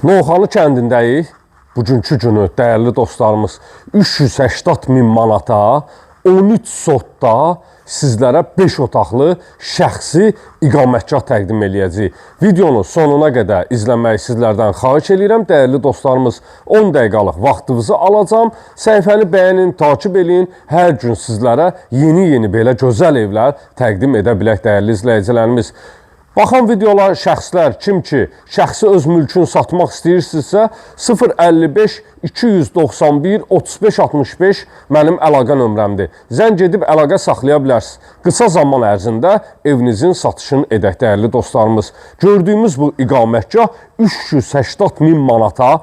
Novxanı kəndindəyik. Bugünkü günü dəyərli dostlarımız 380 min manata 13 sotda sizlərə 5 otaqlı şəxsi iqamətgah təqdim eləyəcəyik. Videonu sonuna qədər izləməyi sizlərdən xahiş edirəm. Dəyərli dostlarımız 10 dəqiqəlıq vaxtınızı alacağım. Səhifəni bəyənin, takib edin. Hər gün sizlərə yeni belə gözəl evlər təqdim edə bilək dəyərli izləyicilərimiz. Baxan videolar şəxslər, kim ki, şəxsi öz mülkünü satmaq istəyirsinizsə 055 291 35 65 mənim əlaqə nömrəmdir. Zəng edib əlaqə saxlaya bilərsiniz. Qısa zaman ərzində evinizin satışını edək dəyərli dostlarımız. Gördüyümüz bu iqamətgah 380 min manata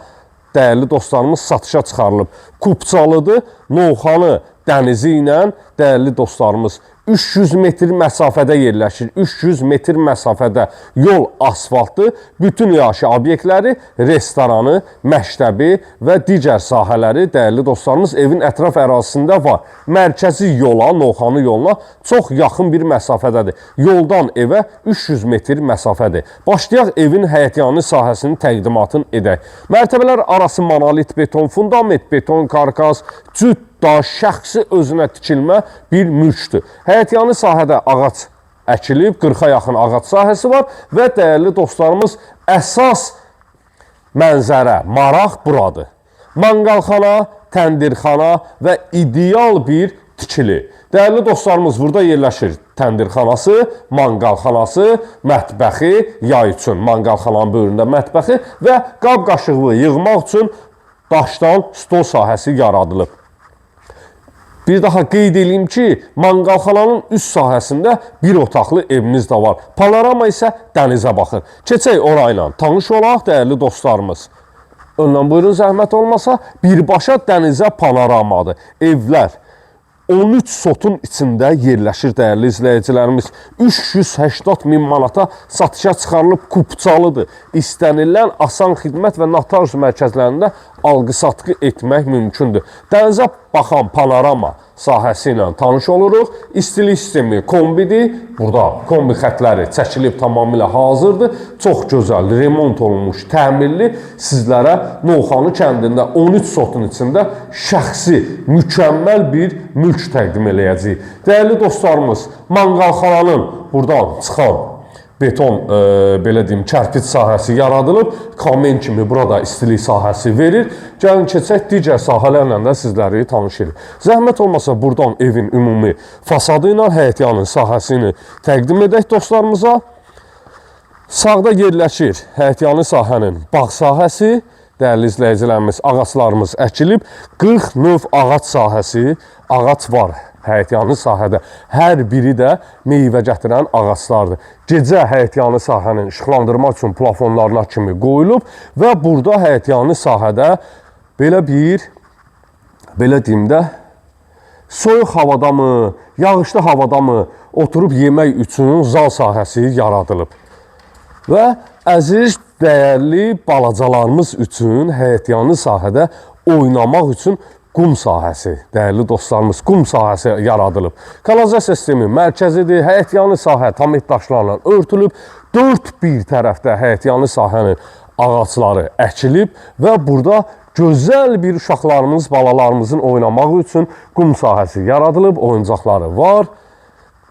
dəyərli dostlarımız satışa çıxarılıb. Kupçalıdır, Novxanı dənizi ilə dəyərli dostlarımız 300 metr məsafədə yerləşir. 300 metr məsafədə yol asfaltı, bütün yaşayış obyektləri, restoranı, məktəbi və digər sahələri dəyərli dostlarımız evin ətraf ərazisində var. Mərkəzi yola, Novxanı yoluna çox yaxın bir məsafədədir. Yoldan evə 300 metr məsafədir. Başlayaq evin həyətyanı sahəsinin təqdimatını edək. Mərtəbələr arası monolit beton, fundament beton, karkas, cüt daş, şəxsi özünə tikilmə bir mülkdür. Həyətyanı sahədə ağac əkilib, 40-a yaxın ağac sahəsi var və dəyərli dostlarımız əsas mənzərə, maraq buradır. Manqalxana, təndirxana və ideal bir tikili. Dəyərli dostlarımız burada yerləşir təndirxanası, manqalxanası, mətbəxi, yay üçün manqalxananın böyründə mətbəxi və qab qaşığı yığmaq üçün daşdan stol sahəsi yaradılıb. Bir daha qeyd edeyim ki, manqalxananın üst sahəsində bir otaqlı evimiz də var. Panorama isə dənizə baxır. Keçək orayla tanış olaq dəyərli dostlarımız. Öndən buyurun zəhmət olmasa, birbaşa dənizə panoramadır. Evlər 13 sotun içində yerləşir dəyərli izləyicilərimiz. 380 min manata satışa çıxarılıb kupçalıdır. İstənilən asan xidmət və notar mərkəzlərində alqı-satqı etmək mümkündür. Dənizə baxan panorama sahəsi ilə tanış oluruq. İstilik sistemi kombidir. Burada kombi xətləri çəkilib tamamilə hazırdır. Çox gözəl, remont olunmuş, təmirli sizlərə Novxanı kəndində 13 sotun içində şəxsi, mükəmməl bir mülk təqdim eləyəcəyik. Dəyərli dostlarımız, manqalxananın buradan çıxan beton, belə deyim, kərpiç sahəsi yaradılıb. Kamen kimi burada istilik sahəsi verir. Gəlin keçək digər sahələrlə də sizləri tanış edir. Zəhmət olmasa buradan evin ümumi fasadı ilə həyətyanı sahəsini təqdim edək dostlarımıza. Sağda yerləşir həyətyanı sahənin bağ sahəsi. Dəyərli izləyicilərimiz, ağaclarımız əkilib. 40 növ ağac sahəsi, ağac var həyətyanı sahədə. Hər biri də meyvə gətirən ağaclardır. Gecə həyətyanı sahənin işıqlandırmaq üçün plafonlarına kimi qoyulub və burada həyətyanı sahədə belə deyim də, soyuq havada mı, yağışlı havada mı oturub yemək üçün zal sahəsi yaradılıb. Və əziz, dəyərli balacalarımız üçün həyətyanı sahədə oynamaq üçün qum sahəsi, dəyərli dostlarımız, qum sahəsi yaradılıb. Kanalizasiya sistemi mərkəzidir, həyətyanı sahə tamit daşlarla örtülüb, 4 bir tərəfdə həyətyanı sahənin ağacları əkilib və burada gözəl bir uşaqlarımız, balalarımızın oynamaq üçün qum sahəsi yaradılıb, oyuncaqları var.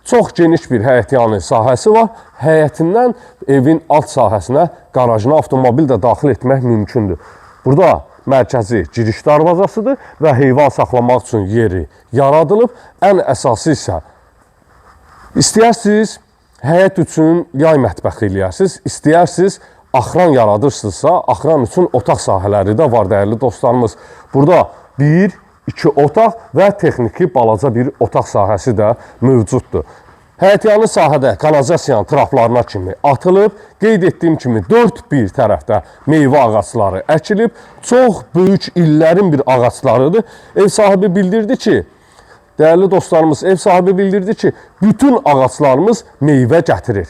Çox geniş bir həyətyanı sahəsi var. Həyətindən evin alt sahəsinə, qarajına avtomobil də daxil etmək mümkündür. Burada mərkəzi giriş darvazasıdır və heyvan saxlamaq üçün yeri yaradılıb. Ən əsası isə istəyirsiniz həyət üçün yay mətbəxi eləyərsiniz, istəyirsiniz axran yaradırsınızsa, axran üçün otaq sahələri də var dəyərli dostlarımız. Burada 1-2 otaq və texniki balaca bir otaq sahəsi də mövcuddur. Həyətyanı sahədə kanalizasiyanın traplarına kimi atılıb, qeyd etdiyim kimi 4 bir tərəfdə meyvə ağacları əkilib, çox böyük illərin bir ağaclarıdır. Ev sahibi bildirdi ki, dəyərli dostlarımız, ev sahibi bildirdi ki, bütün ağaclarımız meyvə gətirir.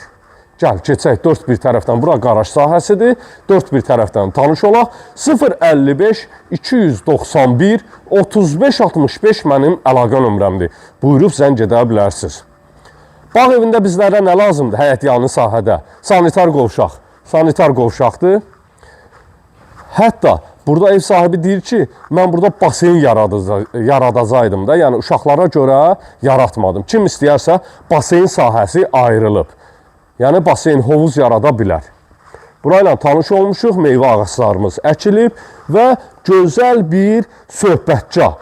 Gəl, keçək 4 bir tərəfdən, bura qaraj sahəsidir, 4 bir tərəfdən tanış olaq. 055 291 35 65 mənim əlaqə nömrəmdir. Buyurub zəng edə bilərsiniz. Bağ evində bizlərə nə lazımdır həyətyanı sahədə? Sanitar qovşaq. Sanitar qovşaqdır. Hətta burada ev sahibi deyir ki, mən burada basen yaradacaqdım da, yəni uşaqlara görə yaratmadım. Kim istəyərsə basen sahəsi ayrılıb. Yəni basen, hovuz yarada bilər. Burayla tanış olmuşuq, meyvə ağaclarımız əkilib və gözəl bir söhbətgah.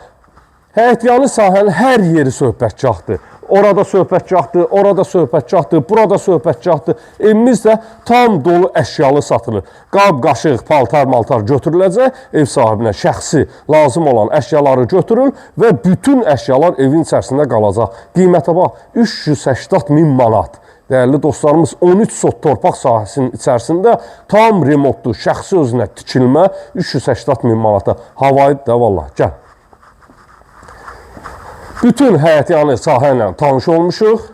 Həyətyanı sahənin hər yeri söhbətgahdır. Orada söhbətgahdır, orada söhbətgahdır, burada söhbətgahdır. Evimiz də tam dolu əşyalı satılır. Qab, qaşıq, paltar, maltar götürüləcək. Ev sahibinə şəxsi lazım olan əşyaları götürül və bütün əşyalar evin içərisində qalacaq. Qiymətə bax, 380.000 manat. Dəyərli dostlarımız, 13 sot torpaq sahəsinin içərisində tam remontlu, şəxsi özünə tikilmə 380.000 manata. Havaydı da vallah, gəl. Bütün həyətyanı sahə ilə tanış olmuşuq.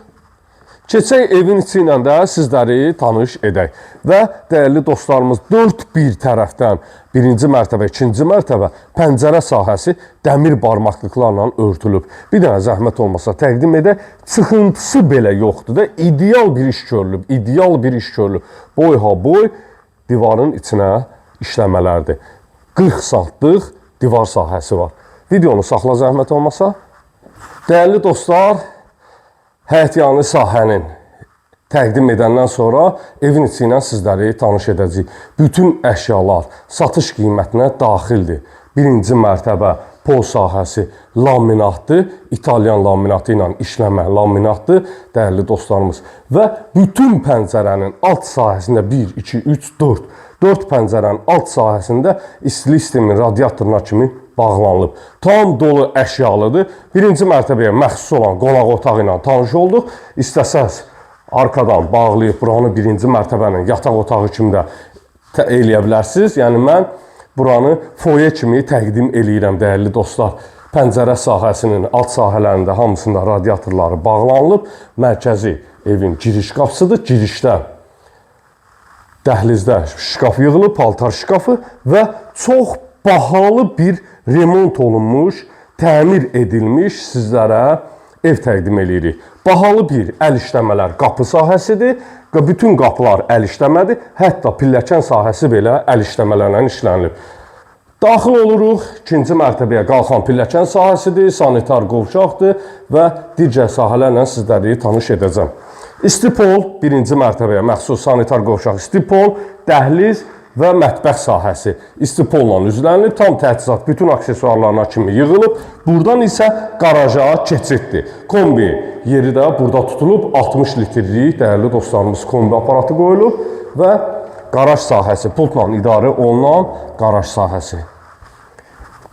Keçək evin içi ilə də sizləri tanış edək. Və dəyərli dostlarımız, 4 bir tərəfdən birinci mərtəbə, ikinci mərtəbə pəncərə sahəsi dəmir barmaqlıqlarla örtülüb. Bir dənə zəhmət olmasa təqdim edək. Çıxıntısı belə yoxdur da, ideal bir iş görülüb, ideal bir iş görülüb. Boy ha boy divarın içinə işləmələrdir. 40 santlıq divar sahəsi var. Videonu saxla zəhmət olmasa. Dəyərli dostlar, həyətyanı sahənin təqdim edəndən sonra evin içi ilə sizləri tanış edəcəyik. Bütün əşyalar satış qiymətinə daxildir. Birinci mərtəbə pol sahəsi laminatdır, İtalyan laminatı ilə işləmə laminatdır, dəyərli dostlarımız. Və bütün pəncərənin alt sahəsində 1, 2, 3, 4. 4 pəncərənin alt sahəsində istilik sistemin radiatoruna kimi bağlanılıb. Tam dolu əşyalıdır. Birinci mərtəbəyə məxsus olan qonaq otağı ilə tanış olduq. İstəsəz arkadan bağlayıb buranı birinci mərtəbənin yataq otağı kimi də eləyə bilərsiniz. Yəni mən buranı foye kimi təqdim eləyirəm, dəyərli dostlar. Pəncərə sahəsinin alt sahələrində hamısında radiatorları bağlanılıb. Mərkəzi evin giriş qapısıdır. Girişdə dəhlizdə şkaf yığılıb, paltar şkafı və çox bahalı bir remont olunmuş, təmir edilmiş sizlərə ev təqdim edirik. Bahalı bir əl işləmələr qapı sahəsidir. Bütün qapılar əl işləmədir. Hətta pilləkən sahəsi belə əl işləmələrlə işlənilib. Daxil oluruq, ikinci mərtəbəyə qalxan pilləkən sahəsidir, sanitar qovşaqdır və digər sahələrlə sizləri tanış edəcəm. İstipol, birinci mərtəbəyə məxsus sanitar qovşaq istipol, dəhliz və mətbəx sahəsi istipolla üzlənilib, tam təchizat bütün aksesuarlarına kimi yığılıb. Buradan isə qaraja keçiddir. Kombi yeri də burada tutulub, 60 litrlik dəyərli dostlarımız kombi aparatı qoyulub və qaraj sahəsi, pultla idarə olunan qaraj sahəsi.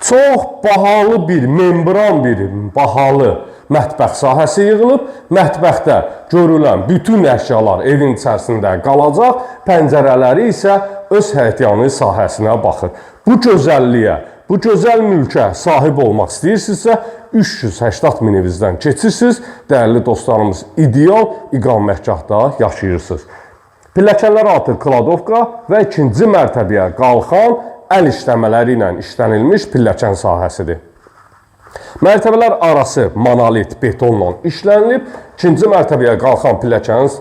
Çox bahalı bir, membran bir bahalı mətbəx sahəsi yığılıb. Mətbəxdə görülən bütün əşyalar evin içərisində qalacaq. Pəncərələri isə öz həyətyanı sahəsinə baxır. Bu gözəlliyə, bu gözəl mülkə sahib olmaq istəyirsinizsə 380.000 evinizdən keçirsiniz. Dəyərli dostlarımız, ideal iqamətgahda yaşayırsınız. Pilləkənlər altı kladovka və ikinci mərtəbəyə qalxan əl işləmələri ilə işlənilmiş pilləkən sahəsidir. Mərtəbələr arası monolit betonla işlənilib. İkinci mərtəbəyə qalxan pilləkənin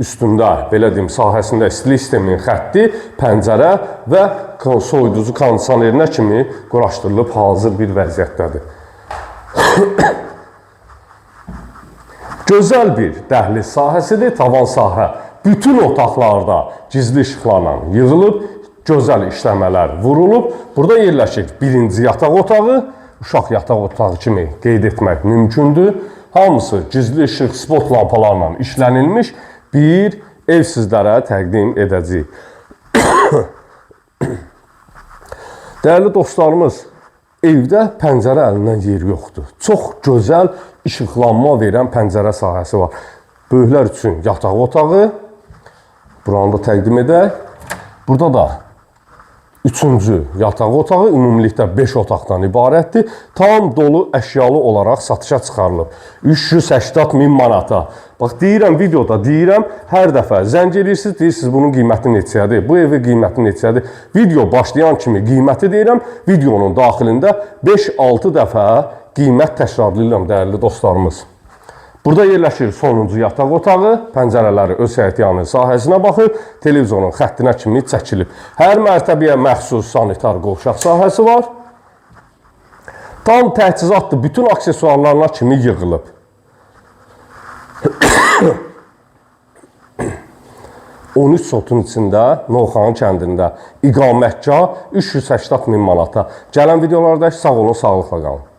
üstündə, belə deyim, sahəsində istilik sisteminin xətti, pəncərə və soyuducu kondisionerinə kimi quraşdırılıb hazır bir vəziyyətdədir. Gözəl bir dəhliz sahəsidir, tavan sahə. Bütün otaqlarda gizli işıqlarla yığılıb, gözəl işləmələr vurulub. Burada yerləşir birinci yataq otağı, uşaq yataq otağı kimi qeyd etmək mümkündür. Hamısı gizli işıq spot lampalarla işlənilmiş bir ev sizlərə təqdim edəcəyik. Dəyərli dostlarımız, evdə pəncərə əlindən yer yoxdur. Çox gözəl işıqlanma verən pəncərə sahəsi var. Böyüklər üçün yataq otağı, buranı da təqdim edək. Burada da üçüncü yataq otağı, ümumilikdə 5 otaqdan ibarətdir. Tam dolu əşyalı olaraq satışa çıxarılıb. 380.000 manata. Bax, deyirəm, videoda deyirəm, hər dəfə zəng edirsiniz, deyirsiniz, bunun qiyməti neçədir, bu evin qiyməti neçədir. Video başlayan kimi qiyməti deyirəm, videonun daxilində 5-6 dəfə qiymət təkrarlayıram, dəyərli dostlarımız. Burada yerləşir sonuncu yataq otağı, pəncərələri öz həyətyanı sahəsinə baxır, televizorun xəttinə kimi çəkilib. Hər mərtəbəyə məxsus sanitar qovşaq sahəsi var. Tam təchizatlı bütün aksesuarlarına kimi yığılıb. 13 sotun içində Novxanı kəndində iqamətgah 380 min manata. Gələn videolarda sağ olun, sağlıqla qalın.